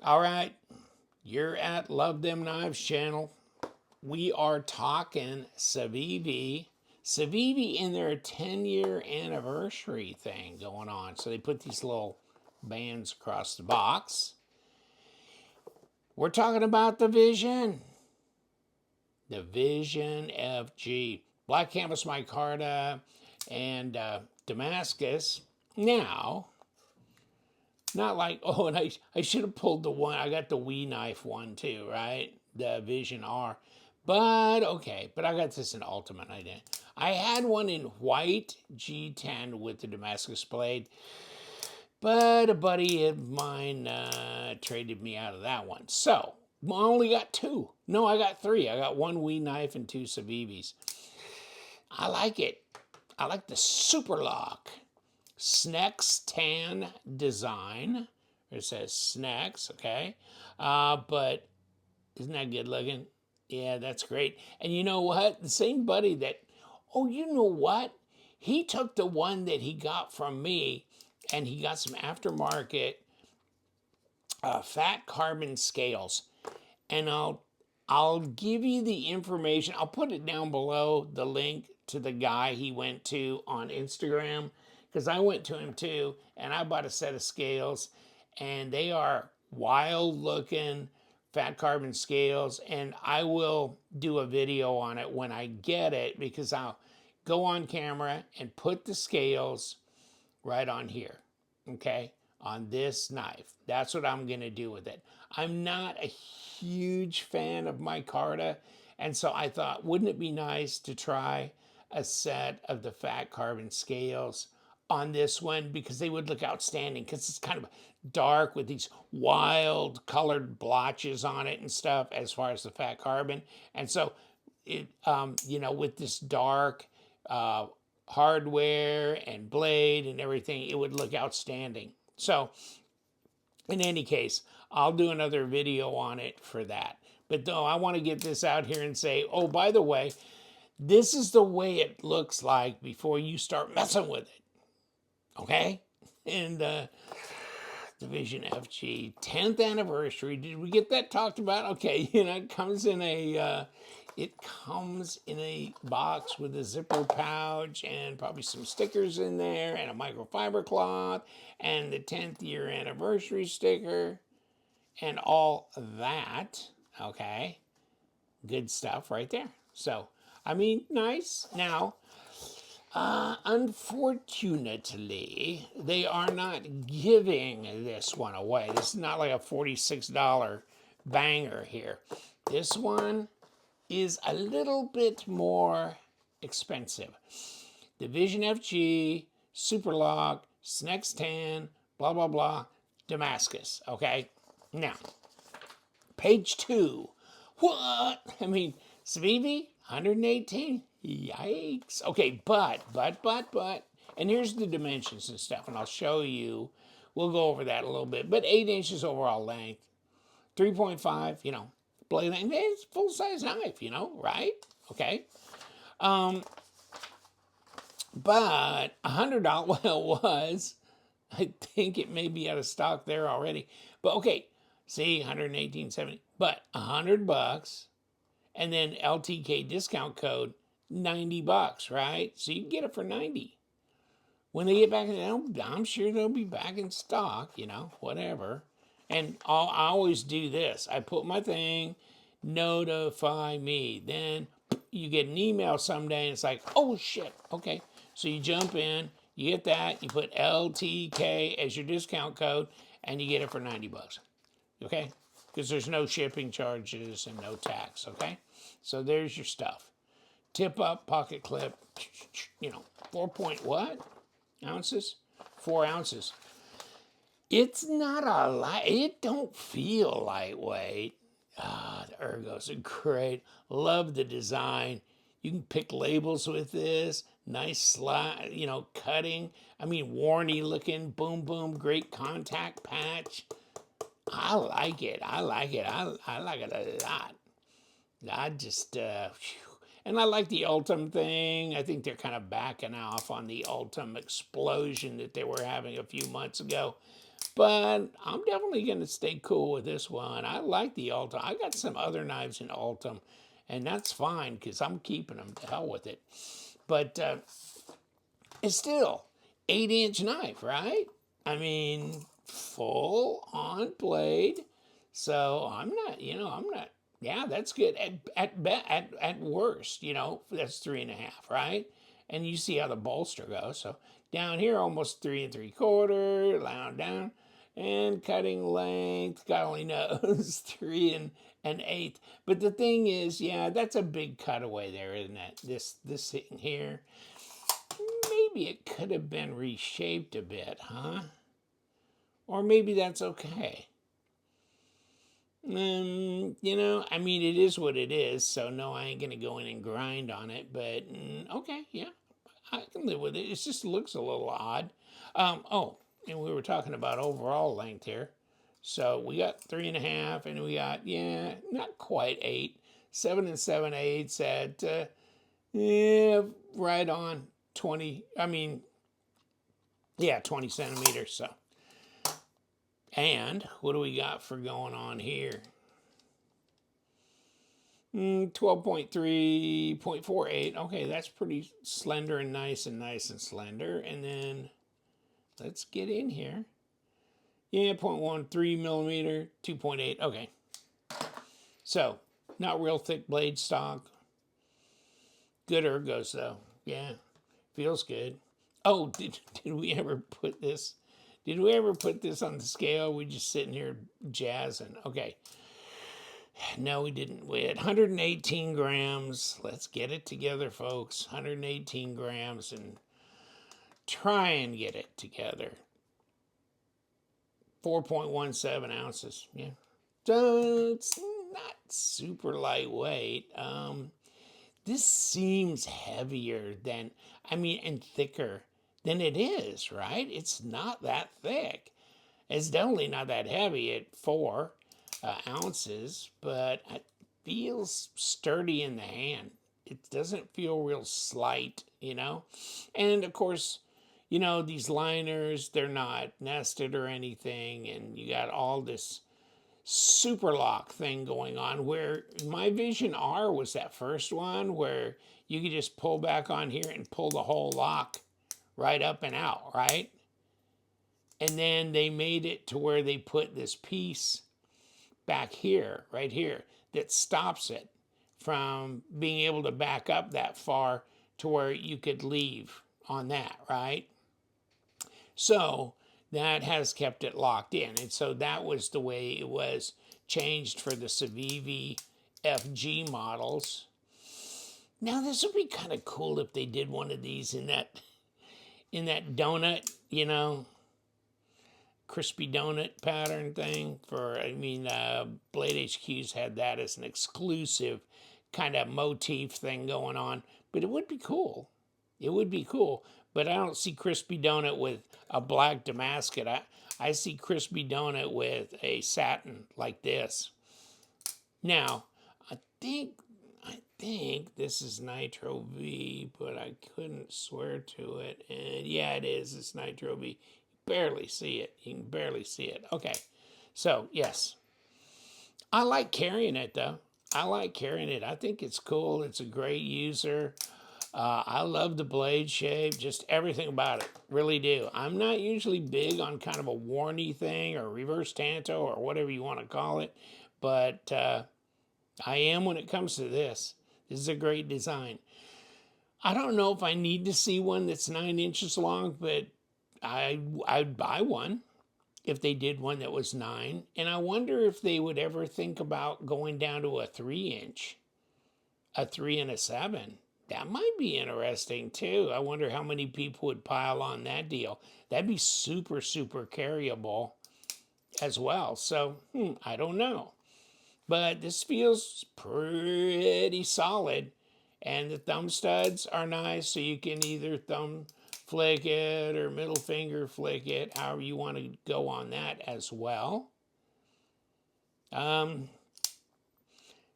All right, you're at Luvthemknives channel. We are talking Civivi. Civivi in their 10-year anniversary thing going on. So they put these little bands across the box. We're talking about the Vision FG. Black canvas micarta and Damascus. Now, not like, oh, and I should have pulled the one. I got the Wii knife one too, right? The Vision R. But okay, but I got this in Ultimate. I didn't. I had one in white G10 with the Damascus blade, but a buddy of mine traded me out of that one. So I only got two. No, I got three. I got one Wii knife and two Civivis. I like it. I like the Superlock. Snex tan design. It says Snex, okay? But isn't that good looking? Yeah, that's great. And you know what? The same buddy that, oh, you know what? He took the one that he got from me and he got some aftermarket fat carbon scales. And I'll give you the information. I'll put it down below, the link to the guy he went to on Instagram, because I went to him too, and I bought a set of scales, and they are wild looking fat carbon scales, and I will do a video on it when I get it, because I'll go on camera and put the scales right on here, okay, on this knife. That's what I'm gonna do with it. I'm not a huge fan of micarta, and so I thought, wouldn't it be nice to try a set of the fat carbon scales on this one, because they would look outstanding, because it's kind of dark with these wild colored blotches on it and stuff as far as the fat carbon. And so it, with this dark hardware and blade and everything, it would look outstanding. So in any case, I'll do another video on it for that. But though I want to get this out here and say, oh, by the way, this is the way it looks like before you start messing with it. Okay? And the Vision FG 10th anniversary. Did we get that talked about? Okay, it comes in a box with a zipper pouch and probably some stickers in there and a microfiber cloth and the 10th year anniversary sticker and all that. Okay, good stuff right there. So, I mean, nice. Now, unfortunately, they are not giving this one away. This is not like a $46 banger here. This one is a little bit more expensive. The Vision FG, Superlock, Snex Tan, blah, blah, blah, Damascus, okay? Now, page 2. What? I mean, Civivi, 118? Yikes. Okay, but, and here's the dimensions and stuff, and I'll show you. We'll go over that a little bit. But 8 inches overall length, 3.5, blade length. It's full-size knife, right? Okay. But $100, well, it was. I think it may be out of stock there already. But okay, see, 118.70. But $100, and then LTK discount code, $90, right? So you can get it for 90. When they get back in, I'm sure they'll be back in stock, whatever. And I always do this. I put my thing, notify me. Then you get an email someday and it's like, oh shit, okay. So you jump in, you get that, you put LTK as your discount code, and you get it for 90 bucks. Okay? Because there's no shipping charges and no tax, okay? So there's your stuff. Tip up, pocket clip, 4 point what? Ounces? 4 ounces. It's not it don't feel lightweight. The ergos are great. Love the design. You can pick labels with this. Nice slide, cutting. I mean, warny looking, boom, boom, great contact patch. I like it. I like it a lot. I just, and I like the Ultim thing. I think they're kind of backing off on the Ultim explosion that they were having a few months ago. But I'm definitely going to stay cool with this one. I like the Ultim. I got some other knives in Ultim, and that's fine because I'm keeping them. To hell with it. But it's still 8-inch knife, right? I mean, full on blade. So I'm not, I'm not. Yeah, that's good. At worst, that's 3.5, right? And you see how the bolster goes. So down here, almost 3 3/4, down, and cutting length. God only knows 3 1/8. But the thing is, yeah, that's a big cutaway there, isn't it? This thing here. Maybe it could have been reshaped a bit, huh? Or maybe that's okay. I mean, it is what it is, so no, I ain't gonna go in and grind on it, but okay, yeah, I can live with it. It just looks a little odd. Oh, and we were talking about overall length here. So we got 3.5, and we got, yeah, not quite 8, 7 7/8 at, yeah, right on 20. I mean, yeah, 20 centimeters. So, and what do we got for going on here? 12.3.48. Okay, that's pretty slender and nice and slender. And then let's get in here. Yeah, 0.13 millimeter, 2.8. Okay. So, not real thick blade stock. Good ergos though. Yeah, feels good. Oh, did we ever put this? Did we ever put this on the scale? We just sitting here jazzing. Okay. No, we didn't. We had 118 grams. Let's get it together, folks. 118 grams and try and get it together. 4.17 ounces. Yeah. So it's not super lightweight. This seems heavier than, and thicker than it is, right? It's not that thick. It's definitely not that heavy at 4 ounces, but it feels sturdy in the hand. It doesn't feel real slight, And of course, these liners, they're not nested or anything, and you got all this Superlock thing going on where my Vision R was that first one where you could just pull back on here and pull the whole lock right up and out, right? And then they made it to where they put this piece back here, right here, that stops it from being able to back up that far to where you could leave on that, right? So that has kept it locked in. And so that was the way it was changed for the Civivi FG models. Now this would be kind of cool if they did one of these in that donut, crispy donut pattern thing for, Blade HQ's had that as an exclusive kind of motif thing going on. But it would be cool. It would be cool. But I don't see crispy donut with a black Damascus. I see crispy donut with a satin like this. Now, I think this is Nitro V, but I couldn't swear to it. And yeah, it is. It's Nitro V. Barely see it. You can barely see it. Okay. So, yes. I like carrying it, though. I like carrying it. I think it's cool. It's a great user. I love the blade shape, just everything about it. Really do. I'm not usually big on kind of a warny thing or reverse tanto or whatever you want to call it, but I am when it comes to this. This is a great design. I don't know if I need to see one that's 9 inches long, but I'd buy one if they did one that was 9. And I wonder if they would ever think about going down to a 3-inch, a 3 and a 7. That might be interesting too. I wonder how many people would pile on that deal. That'd be super, super carryable as well. So, I don't know. But this feels pretty solid. And the thumb studs are nice, so you can either thumb flick it or middle finger flick it, however you want to go on that as well.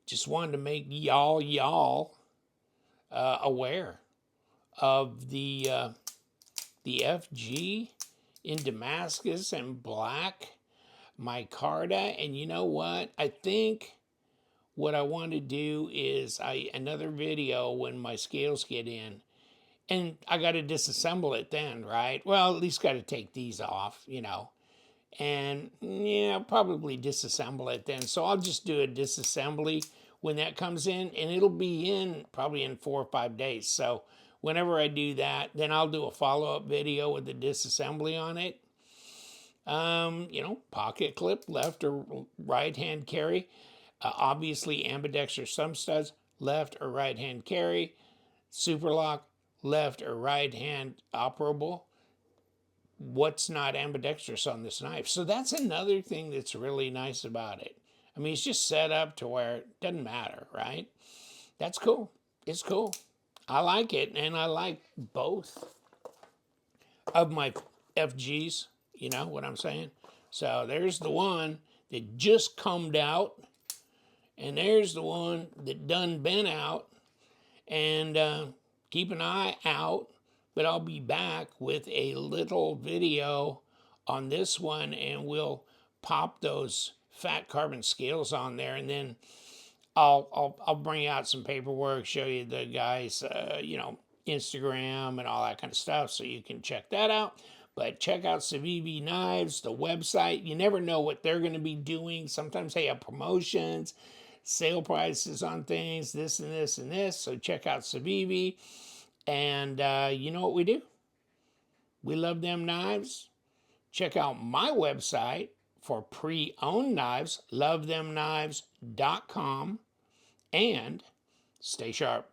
Just wanted to make y'all aware of the FG in Damascus and black micarta. And you know what? I think what I want to do is another video when my scales get in. And I got to disassemble it then, right? Well, at least got to take these off, you know. And yeah, probably disassemble it then. So I'll just do a disassembly when that comes in, and it'll be in probably in 4 or 5 days. So whenever I do that, then I'll do a follow-up video with the disassembly on it. You know, pocket clip, left or right hand carry. Obviously ambidextrous thumb studs, left or right hand carry. Superlock, left or right hand operable. What's not ambidextrous on this knife? So that's another thing that's really nice about it. I mean, it's just set up to where it doesn't matter, right? That's cool. It's cool. I like it, and I like both of my FGs. You know what I'm saying? So there's the one that just comed out, and there's the one that done been out. And keep an eye out, but I'll be back with a little video on this one, and we'll pop those fat carbon scales on there, and then I'll bring out some paperwork, show you the guys, you know, Instagram and all that kind of stuff, so you can check that out. But check out Civivi Knives, the website. You never know what they're going to be doing. Sometimes they have promotions, sale prices on things, this and this and this. So check out Civivi. And you know what we do? We love them knives. Check out my website for pre-owned knives, luvthemknives.com. And stay sharp.